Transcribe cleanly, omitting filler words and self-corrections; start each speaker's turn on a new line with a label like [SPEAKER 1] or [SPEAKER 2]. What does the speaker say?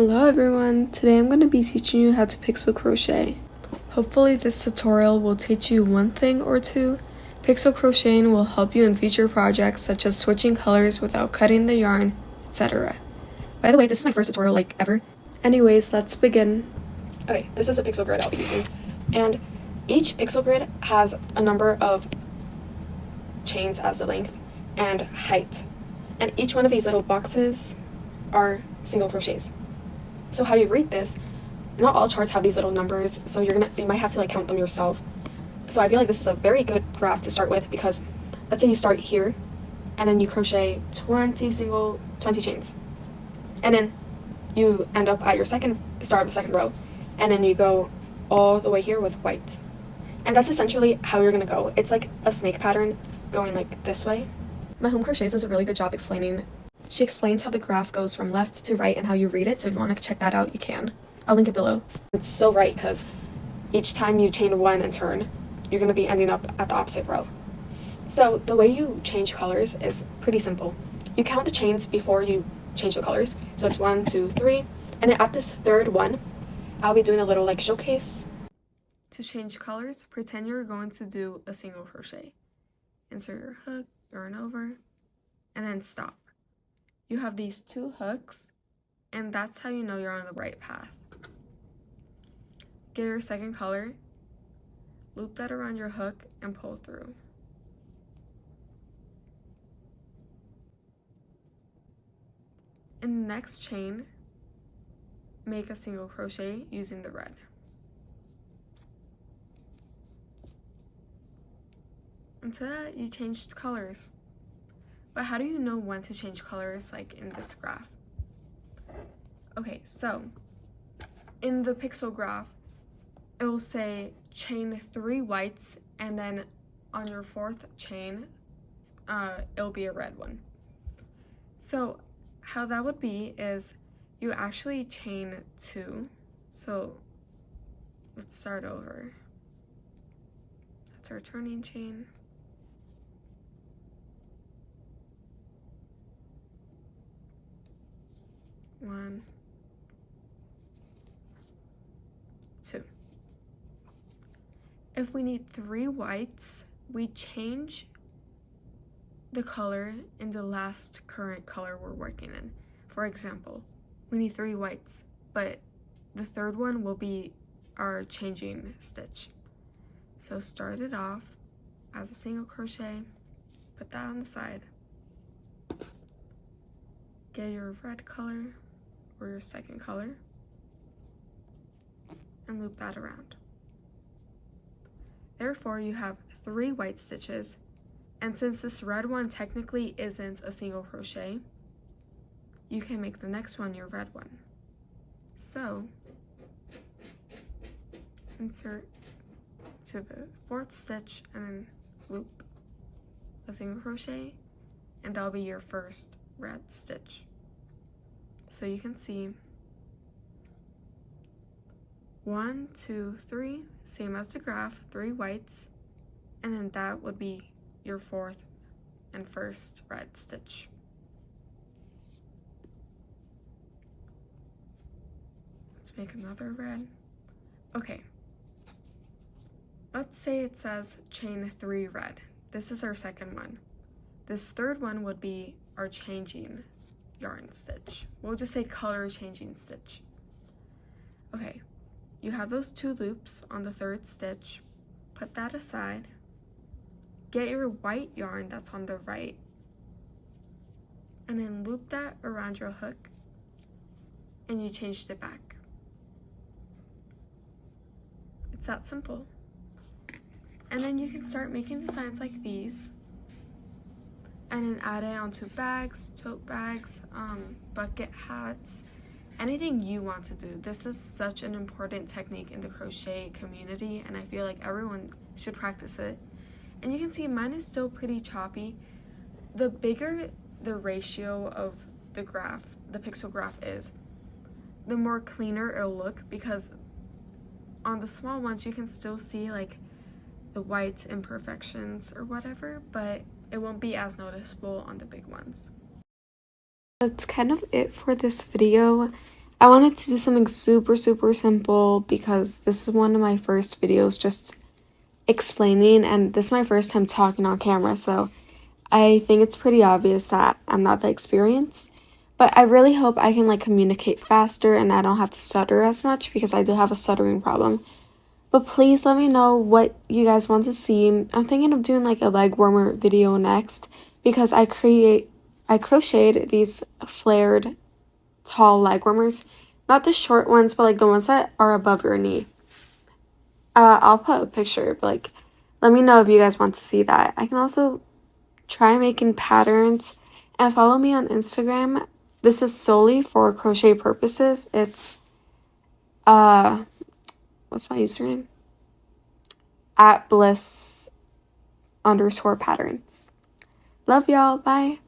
[SPEAKER 1] Hello everyone, today I'm going to be teaching you how to pixel crochet. Hopefully this tutorial will teach you one thing or two. Pixel crocheting will help you in future projects such as switching colors without cutting the yarn, etc. By the way, this is my first tutorial ever. Anyways, let's begin. Okay, this is a pixel grid I'll be using, and each pixel grid has a number of chains as the length and height, and each one of these little boxes are single crochets. So how you read this, not all charts have these little numbers, so you might have to count them yourself. So I feel like this is a very good graph to start with, because let's say you start here and then you crochet 20 chains, and then you end up at your start of the second row, and then you go all the way here with white, and that's essentially how you're gonna go. It's like a snake pattern going like this way. My home crochets does a really good job explaining. She explains how the graph goes from left to right and how you read it, so if you want to check that out, you can. I'll link it below. It's so right because each time you chain one and turn, you're going to be ending up at the opposite row. So the way you change colors is pretty simple. You count the chains before you change the colors. So it's 1, 2, 3, and then at this third one, I'll be doing a little showcase. To change colors, pretend you're going to do a single crochet. Insert your hook, yarn over, and then stop. You have these two hooks, and that's how you know you're on the right path. Get your second color, loop that around your hook, and pull through. In the next chain, make a single crochet using the red. And to that, you changed colors. But how do you know when to change colors in this graph? Okay, so in the pixel graph, it will say chain 3 whites, and then on your fourth chain, it'll be a red one. So how that would be is you actually chain 2. So let's start over. That's our turning chain. 1, 2. If we need 3 whites, we change the color in the last current color we're working in. For example, we need 3 whites, but the third one will be our changing stitch. So start it off as a single crochet, put that on the side, get your red color or your second color, and loop that around. Therefore, you have 3 white stitches, and since this red one technically isn't a single crochet, you can make the next one your red one. So, insert to the 4th stitch and then loop a single crochet, and that'll be your first red stitch. So you can see 1, 2, 3, same as the graph, 3 whites, and then that would be your 4th and first red stitch. Let's make another red. Okay, let's say it says chain 3 red. This is our second one. This third one would be our changing yarn stitch. We'll just say color changing stitch. Okay, you have those 2 loops on the 3rd stitch. Put that aside. Get your white yarn that's on the right, and then loop that around your hook, and you changed it back. It's that simple. And then you can start making designs like these, and then add it onto bags, tote bags, bucket hats, anything you want to do. This is such an important technique in the crochet community, and I feel like everyone should practice it. And you can see mine is still pretty choppy. The bigger the ratio of the graph, the pixel graph is, the more cleaner it'll look, because on the small ones you can still see the white imperfections or whatever, but it won't be as noticeable on the big ones. That's kind of it for this video. I wanted to do something super simple because this is one of my first videos just explaining, and this is my first time talking on camera, so I think it's pretty obvious that I'm not that experienced. But I really hope I can communicate faster and I don't have to stutter as much because I do have a stuttering problem. But please let me know what you guys want to see. I'm thinking of doing a leg warmer video next because I crocheted these flared tall leg warmers. Not the short ones, but the ones that are above your knee. I'll put a picture, but let me know if you guys want to see that. I can also try making patterns and follow me on Instagram. This is solely for crochet purposes. It's what's my username? @bliss_patterns. Love y'all. Bye.